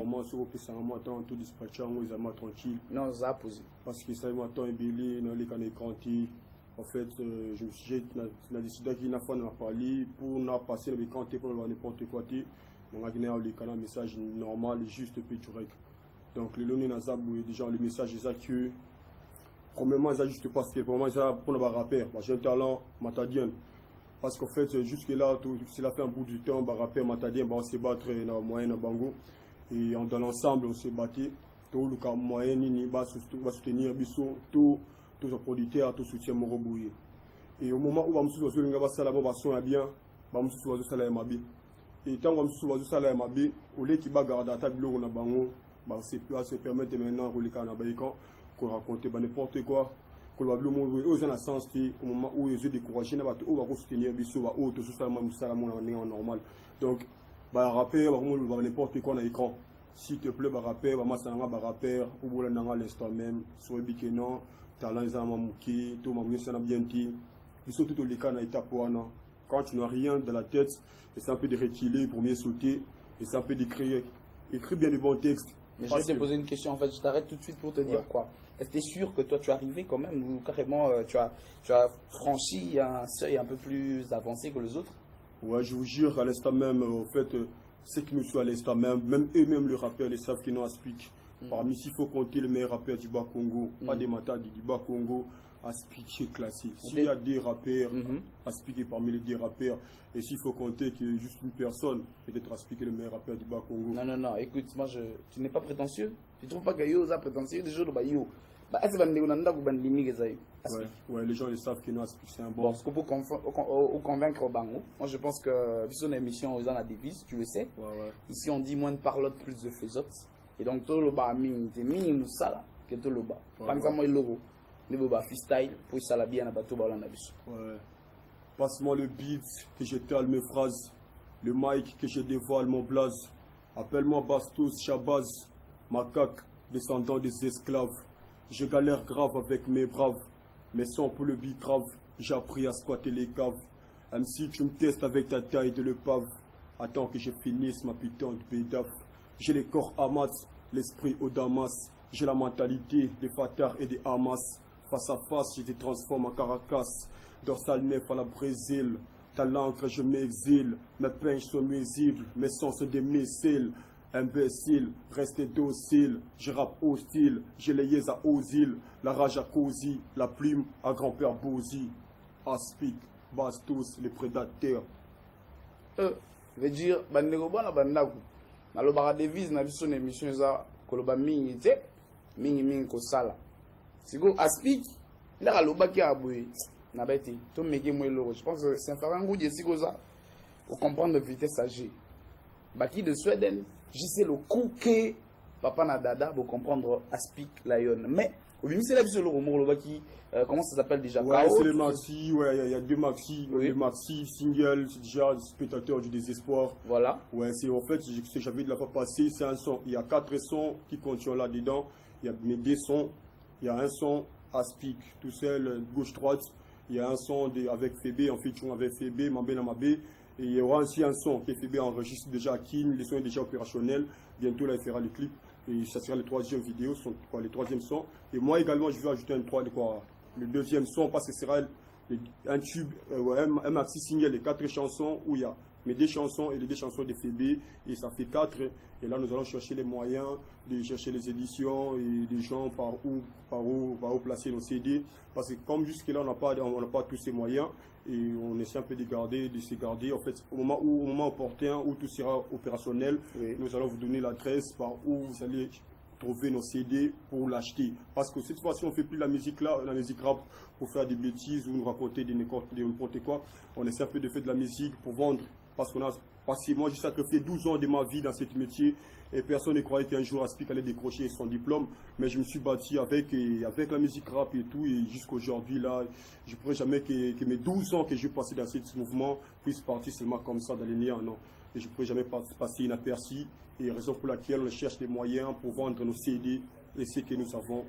Moi, sur le temps, tout dispatché, ils sont tranquille. Non, ça a posé. Parce que ça, ils m'attendent et billet, dans les canaux crantis. En fait, je me suis décidé qu'il y a une fois dans la parler pour nous passer le canté pour n'importe quoi. On a les canaux message normal et juste picturé. Donc, le long de déjà le message est que, premièrement, ça juste parce que, premièrement, ça pour le rappeur. J'ai un talent matadien. Parce qu'en fait, jusque-là, c'est la fin un bout du temps, rappeur matadien, on s'est battre dans le moyen de Bango. Et dans l'ensemble, on s'est battu. Tout le cas moyen, il va soutenir tout les producteurs, tout soutien Morobouye. Et au moment où on se souvient que ça va bien, on se souvient que ça va bien. Et tant qu'on se souvient que ça va bien, au lieu qu'il va garder la table, on a bango, c'est plus se permettre maintenant de rouler qu'on raconte n'importe quoi. Qu'on va bien dans sens au moment où ils ont découragé, on va soutenir Bissou, tout ça, c'est normal. Donc, rappeur, n'importe quoi dans l'écran. S'il te plaît, rappeur, rappeur, ou l'instant même, sur le bikini, talent, ils ont manqué, tout le monde bien dit. Ils sont tous les cas dans l'étape. Quand tu n'as rien dans la tête, c'est un peu de retirer pour mieux sauter, et c'est un peu d'écrire. Écris bien les bons textes. Mais je vais te poser une question, en fait, je t'arrête tout de suite pour te dire quoi. Est-ce que tu es sûr que toi tu es arrivé quand même, ou carrément tu as franchi un seuil un peu plus avancé que les autres? Ouais, je vous jure, à l'instant même, au fait, ceux qui nous suivent à l'instant même eux-mêmes, les rappeurs, les savent qu'ils n'ont Aspic. Parmi s'il faut compter le meilleur rappeur du bas Congo, pas des matas du bas Congo, Aspic est classé. S'il y a des rappeurs, Aspic est parmi les 10 rappeurs. Et s'il faut compter qu'il y a juste une personne, peut-être Aspic est le meilleur rappeur du bas Congo. Non, écoute, moi, tu n'es pas prétentieux. Tu ne trouves pas que Yo est prétentieux? Des jours de Yo. Ouais, les gens ils savent que nous c'est un bon. Parce que pour convaincre Bango, moi je pense que vu son émission aux la devise, tu le sais. Ici on dit moins de parlotte, plus de faisotte. Et donc tout le bas c'est minimum ça là que tout le bas. Par exemple le logo, le bas freestyle pour ça la bien à bateau ballon d'abus. Passe-moi le beat que j'étale mes phrases, le mic que je dévoile mon blaze. Appelle-moi Bastos Chabaz, macaque descendant des esclaves. Je galère grave avec mes braves, mais sans pour le beat grave, j'ai appris à squatter les caves. Même si tu me testes avec ta taille de l'épave, attends que je finisse ma putain de pédaf. J'ai les corps Hamas, l'esprit au Damas, j'ai la mentalité des Fatah et des Hamas. Face à face, je te transforme en Caracas, dorsal nef à la Brésil. Ta l'encre, je m'exile, mes pinches sont nuisibles, mes sons sont des missiles. Imbécile, restez docile, je rappe hostile, j'ai les yeux à Ozil, la rage à Cozy, la plume à grand-père Bozy, Aspic, Bastos, les prédateurs. Je veux dire, Banderoba na Bandaku, na lo bara devise na biso na émission za koloba mingi te, mingi ko sala. Siko Aspic, la kaloba ki aboye, na bete, to mege mo eloro. Je pense que c'est un farango de siko za pour comprendre la vitesse à G. Baki de Sweden, je sais le coup que Papa Nadada pour comprendre Aspic Lion. Mais, au milieu, c'est là que le rumeur, comment ça s'appelle déjà? C'est les maxi, il y a 2 maxi, le maxi single, c'est déjà spectateur du désespoir. Voilà. Ouais, c'est en fait, j'avais de la fois passé, c'est un son. Il y a 4 sons qui contiennent là-dedans. Il y a mes 2 sons. Il y a un son Aspic, tout seul, gauche-droite. Il y a un son avec Fébé, en fait, avec Fébé, Mambé Namabé. Et il y aura aussi un son qui est fait enregistre déjà à Kin, le son est déjà opérationnel. Bientôt là il fera le clip et ça sera le 3e vidéo, le 3e son. Et moi également je vais ajouter le 2e son parce que ce sera un tube, un maxi single de 4 chansons où il y a mes 2 chansons et les 2 chansons de Fébé et ça fait 4. Et là nous allons chercher les moyens de chercher les éditions et des gens par où placer nos CD. Parce que comme jusque là on n'a pas tous ces moyens et on essaie un peu de se garder. En fait au moment opportun où tout sera opérationnel, nous allons vous donner l'adresse par où vous allez trouver nos CD pour l'acheter. Parce que cette fois-ci, on ne fait plus la musique rap pour faire des bêtises ou nous raconter des n'importe quoi. On essaie un peu de faire de la musique pour vendre. Parce que moi, j'ai sacrifié 12 ans de ma vie dans ce métier et personne ne croyait qu'un jour Aspic allait décrocher son diplôme. Mais je me suis bâti avec la musique rap et tout. Et jusqu'à aujourd'hui, là, je ne pourrais jamais que mes 12 ans que j'ai passé dans ce mouvement puissent partir seulement comme ça dans les liens. Non. Et je ne pourrais jamais passer inaperçu. Et raison pour laquelle on cherche des moyens pour vendre nos CD et ce que nous avons.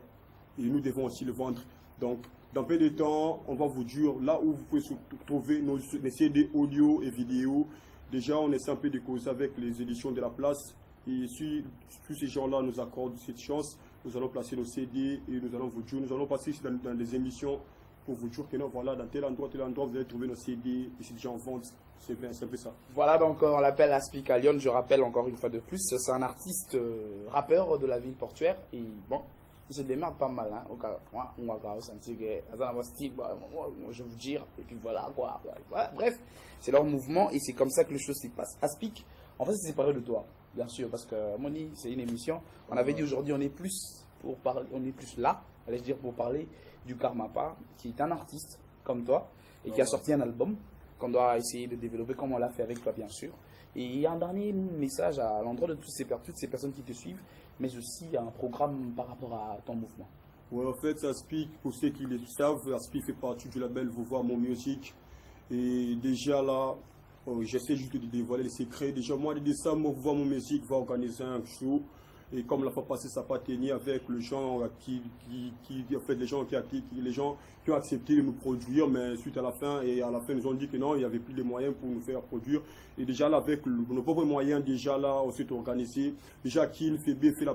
Et nous devons aussi le vendre. Donc, dans peu de temps, on va vous dire là où vous pouvez trouver nos CD audio et vidéo. Déjà, on essaie un peu de causer avec les éditions de la place. Et si tous ces gens-là nous accordent cette chance, nous allons placer nos CD et nous allons vous dire, nous allons passer dans des émissions pour vous dire que non, voilà, dans tel endroit, vous allez trouver nos CD et c'est déjà en vente. C'est un peu ça. Voilà, donc on l'appelle Aspic à Lyon. Je rappelle encore une fois de plus, c'est un artiste rappeur de la ville portuaire. Et bon, il se démarque pas mal. Hein, on va sentir que je vous dire, et puis voilà quoi. Voilà, bref, c'est leur mouvement et c'est comme ça que les choses s'y passent. Aspic, en fait, c'est séparé de toi, bien sûr, parce que Moni, c'est une émission. On avait dit aujourd'hui, on est plus là, allais-je dire, pour parler du Karmapa, qui est un artiste comme toi et qui a sorti un album qu'on doit essayer de développer comme on l'a fait avec toi, bien sûr. Et il y a un dernier message à l'endroit de toutes ces personnes qui te suivent, mais aussi un programme par rapport à ton mouvement. Ouais, en fait, Aspic, pour ceux qui le savent, Aspic fait partie du label Vous voir mon musique. Et déjà là, j'essaie juste de dévoiler les secrets. Déjà, mois de décembre, Vous voir mon musique va organiser un show. Et comme la fois passée, ça n'a pas tenu avec les gens les gens qui ont accepté de nous produire, mais suite à la fin, ils nous ont dit que non, il n'y avait plus de moyens pour nous faire produire. Et déjà là, avec nos propres moyens, déjà là, on s'est organisé. Déjà, Kin, Fébé fait la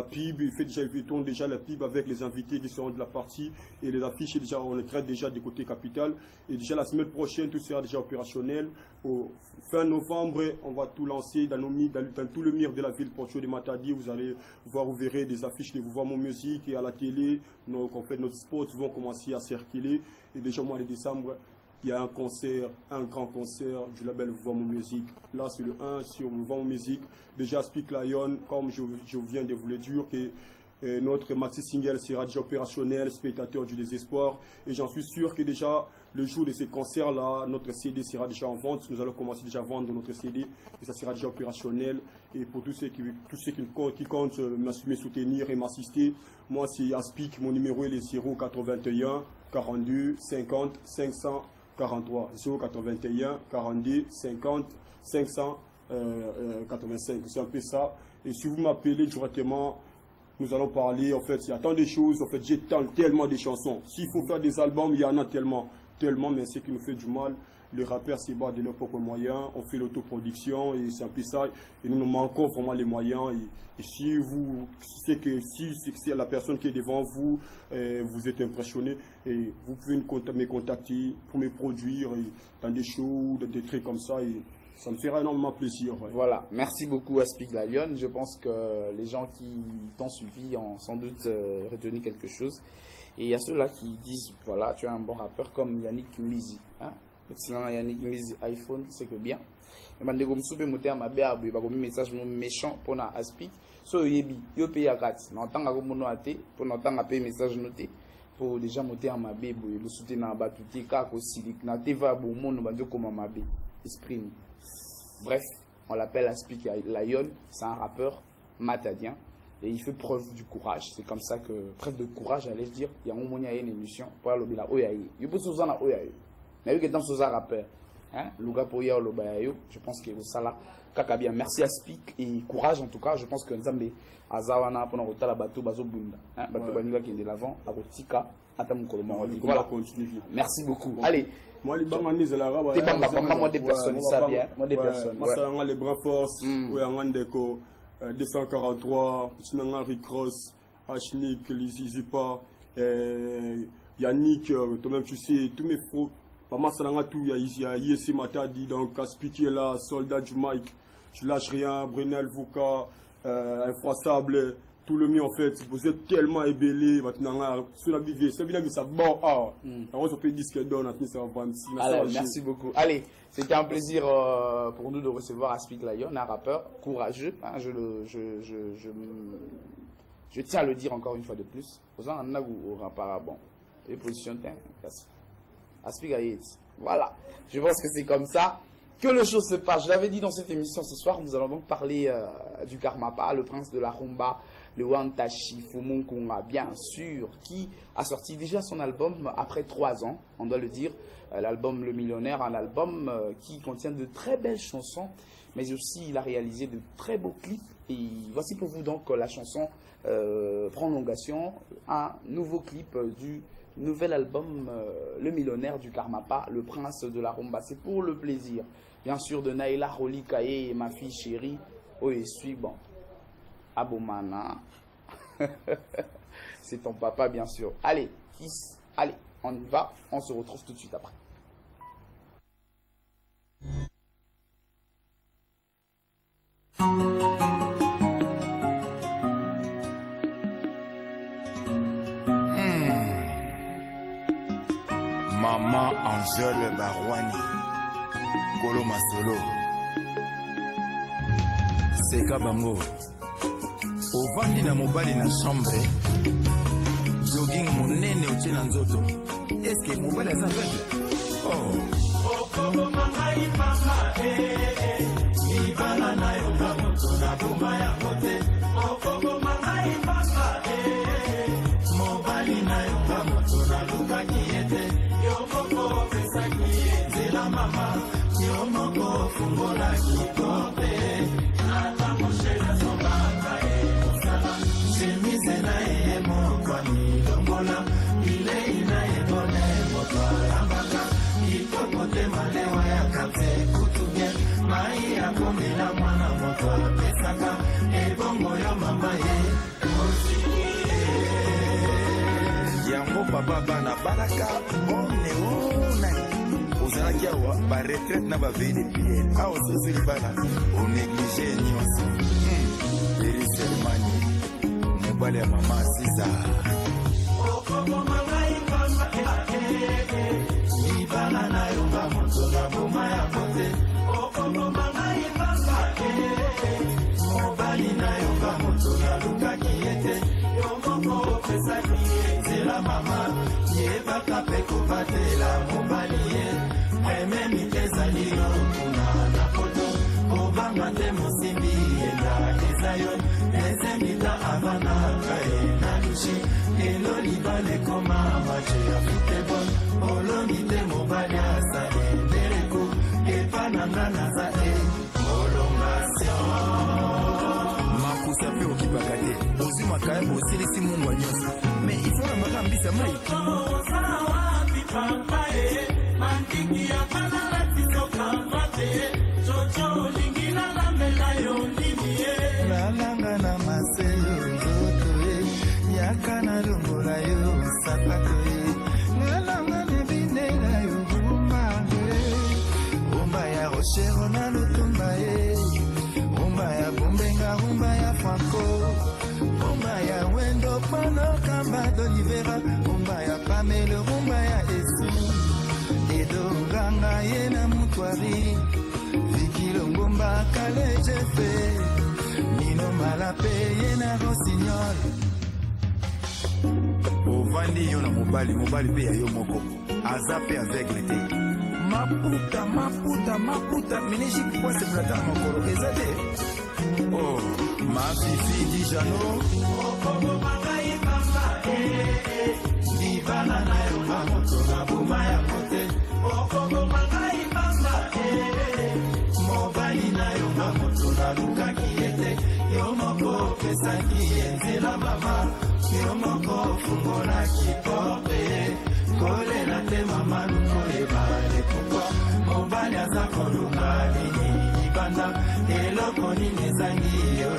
pub, il tourne déjà la pub avec les invités qui seront de la partie et les affiches, déjà, on les crée déjà du côté capital. Et déjà la semaine prochaine, tout sera déjà opérationnel. Au fin novembre, on va tout lancer dans tout le mur de la ville portuaire de Matadi. Vous allez voir, vous verrez des affiches de Vous voir mon musique et à la télé. Donc, en fait, nos spots vont commencer à circuler. Et déjà au mois de décembre, il y a un concert, un grand concert du label Vous voir mon musique. Là, c'est le 1 sur Vous voir mon musique. Déjà, Aspic Lion, comme je viens de vous le dire, que notre maxi single sera déjà opérationnel, Spectateur du désespoir. Et j'en suis sûr que déjà, le jour de ces concerts-là, notre CD sera déjà en vente. Nous allons commencer déjà à vendre notre CD et ça sera déjà opérationnel. Et pour tous ceux qui comptent me soutenir et m'assister, moi c'est Aspic, mon numéro est le 081 42 50 543. 081 42 50 585. C'est un peu ça. Et si vous m'appelez directement, nous allons parler. En fait, il y a tant de choses. En fait, j'ai tellement de chansons. S'il faut faire des albums, il y en a tellement, mais ce qui nous fait du mal, les rappeurs se battent de leurs propres moyens. On fait l'autoproduction et c'est un peu ça. Et nous manquons vraiment les moyens. Et si la personne qui est devant vous, vous êtes impressionné, et vous pouvez me contacter pour me produire dans des shows, dans des trucs comme ça. Et ça me fera énormément plaisir. Ouais. Voilà, merci beaucoup Aspic la Lyon. Je pense que les gens qui t'ont suivi ont sans doute retenu quelque chose. Et il y a ceux-là qui disent, voilà, tu es un bon rappeur comme Yannick Mlizi. Hein? Sinon, Yannick Mlizi iPhone, c'est que bien. Et je me suis dit, un message méchant pour Aspic. So, yebi, yo paye à 4. N'entends pas mon noté, pour n'entendre pas message noté. Pour déjà monter à ma bébé, le soutenir à Batouti, car aussi, n'a pas bon monde, on va dire comment ma bébé. Esprit. Bref, on l'appelle Aspic Lion, c'est un rappeur matadien et il fait preuve du courage. C'est comme ça que, preuve de courage, j'allais dire, il y a un moment, il y a une émission pour aller au Oyaï. Il peut se faire au Oyaï. Mais il y a un rappeur. Luga pour hier, je pense que ça là, kaka bien. Merci Aspic et courage en tout cas. Je pense que Nzambe Azawana pour notre la bateau bazo bunda. Bateau banda qui est de l'avant, à Rotika, à Tamukolomo. Voilà. Merci beaucoup. Allez. Moi, les banganis de l'arabe, moi des personnes, ça bien. Moi des personnes. Moi, ça a les bras force, ou un déco 243, Sinanga Ricross, Ashnik, Lizizipa, Yannick, toi-même tu sais, tous mes faux. Maman, ça a tout, il y a Yessi Matadi, donc Aspic est là, soldat du Mike, je lâche rien, Brunel Vouka, Infroissable. Tout le mien en fait, vous êtes tellement ébellé maintenant, sur la vie, c'est bien que ça bon, on se fait disque donne, ça va alors, merci beaucoup. Allez, c'était un plaisir pour nous de recevoir Aspic Lion, un rappeur courageux, hein, je tiens à le dire encore une fois de plus. Vous en avez au rapport, bon, les positions, Aspic Lion, voilà, je pense que c'est comme ça que les choses se passent. Je l'avais dit dans cette émission ce soir, nous allons donc parler du Karmapa, le prince de la rumba, le Wantashi Fumunkunga, bien sûr, qui a sorti déjà son album après 3 ans, on doit le dire, l'album Le Millionnaire, un album qui contient de très belles chansons, mais aussi il a réalisé de très beaux clips. Et voici pour vous donc la chanson Prolongation, un nouveau clip du nouvel album Le Millionnaire du Karmapa, le prince de la rumba. C'est pour le plaisir bien sûr de Naïla Rolikaye et ma fille chérie. Oh, et suis bon. Abomana. C'est ton papa, bien sûr. Allez, kiss. Allez, on y va. On se retrouve tout de suite après. Maman Angèle Barwani, Kolo Masolo, Seka Bango, ovandi na mobali na chambre, jogging monene otie na nzoto. Est-ce que mobali aza vete? Oh. Okobo mangai papa ibala na yo moto na boma ya kote. Okobo mangai papa mobali na yo moto na luka kiete. Yomoko pesaki zela mama yomoko fungola kikope ata moshela sobaka musala chemise na ye mokwa milongola ile ina ye bone motwa yambaka itokote malewa ya kapte kutubye mai ya komela mwana motwa pesaka ebongo yo mama ye yango papa bana balaka one onani ozalaki awa baretraite na bavei pied awa ososeli bana onéglige nyonso eriselmani mobali ya mama asiza libala na yonga moto na boma ya kote okomomangai pamba mobali na yonga moto na lukaki ete yomoko opesaki zela mama yebaka mpe kobatela mobali ye ememi ezali yo kuna na poto kobanga te mosimbi yenda eza yo ezemita avanaka ye na lushi elo libala ekoma mache ya futebol olongi te mobali asali ndereko epa na nga naza prolongation makusa mpe okipaka te ozwimaka ye bosilisi mungwa nyonso me ifo na maka mbisa mai mandiki ya bana latisoka te jojo olingi nalamela yo ndimi ye nalanga na maselo nzoto ye yaka na longola yo sapato ye nalanga nebinela yo rumba ya rochero na lutumba ye rumba ya bombenga rumba ya franco rumba ya wendo pano kamba d'olivera rumba ya pamele rumba ya esu edonganga ye na mutwari vikilongomba kale jefe nino malape ye na rosignol ovandi yo na mobali mpe ya yo moko aza mpe aveugle te maputa menejiki kwase plata na makolo eza te oh mafifi dijano okomomangai pamba libala na yonga moto na boma ya kote okomomangai pamba mobali na yonga moto na lukaki ete yo moko opesaki enzela mama yo moko fungolaki porte kolela te mama lukoyeba lepokwa mobali aza kolunga nini libanda eloko nini ezangi yo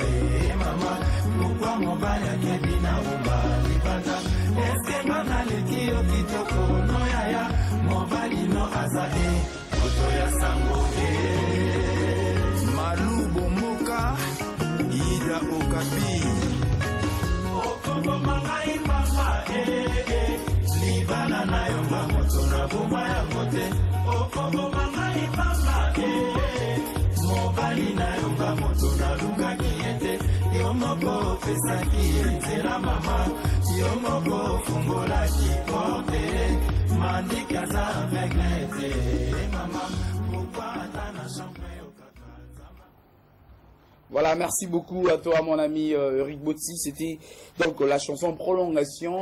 mama pourkua mobali akebi na umba libanda eske nga naleki yo kitoko no yaya mobali no aza moto ya sango malu bomoka ida okapi okobomangai papa libala na yonga moto na boma ya kote okobomangai papa mobali na yonga moto na lukaki ete yo moko opesaki enzela mama yo moko ofungolaki porte mandiki aza aveugle te mama pourkua ata na chambre yo kaka nzamba. Voilà, merci beaucoup à toi mon ami Eric Botsi. C'était donc la chanson Prolongation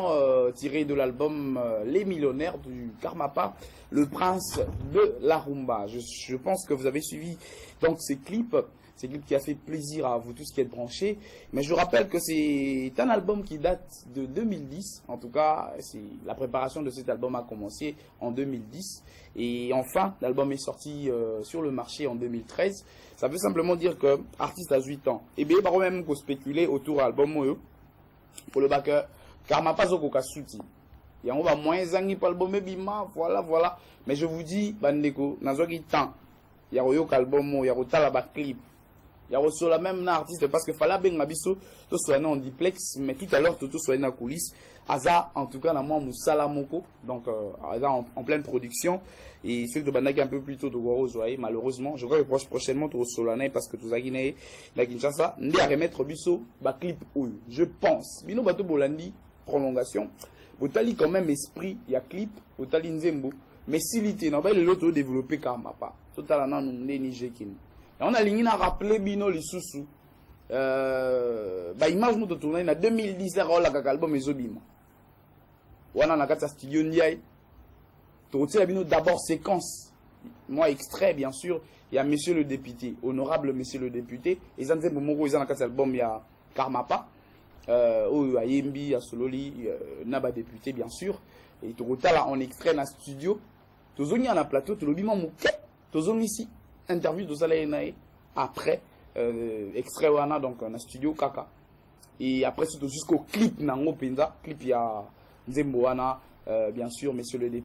tirée de l'album Les Millionnaires du Karmapa, le prince de la rumba. Je pense que vous avez suivi donc ces clips C'est un clip qui a fait plaisir à vous tous qui êtes branchés. Mais je rappelle que c'est un album qui date de 2010. En tout cas, la préparation de cet album a commencé en 2010. Et enfin, l'album est sorti sur le marché en 2013. Ça veut simplement dire que l'artiste a 8 ans. Et bien, il va même spéculer autour de l'album pour le backer. Karma pas au Kokasuti. Et on va moins zangi pour l'album bima, voilà. Mais je vous dis, bandeko, nazoki temps. Il y a un album, il y a un clip. Il y a aussi la même artiste parce que fallait bien abisso, tout soit en duplex, mais tout à l'heure tout soit dans la coulisse. Aza, en tout cas, la moi Moussala Moko, donc Aza en pleine production. Et celui de Banaki un peu plus tôt de Goro Zoaï, malheureusement, je crois que prochainement tout au Solanais parce que tout ça guiné, la Kinshasa, n'est à remettre bisso, clip ou je pense. Bino Bato Bolandi, prolongation. Botali quand même esprit, il y a clip, Botali Nzembo. Mais si l'ité n'a pas l'autre développé Karma pas. Totalement nous Nigekin. On a ligné à rappeler Bino les sous-sous. Image nous de tourner en 2010 là la album Ezobima. On a na kata studio Ndiaye. Tourner Bino d'abord séquence. Moi extrait bien sûr, il y a monsieur le député, honorable monsieur le député, et ça Nzembo Moko ils ont na kata album il y a Karma pas. À Yembi, à Sololi, Naba député bien sûr. Et Tourota là on extrait dans studio. Tozoni à la plateau, tout le bima mouké. Tozoni ici, interview de Salaïnaï. Après, extrait wana donc dans studio Kaka. Et après c'est jusqu'au clip Nango Penza. Clip il y a Nzembo wana, bien sûr, monsieur le député.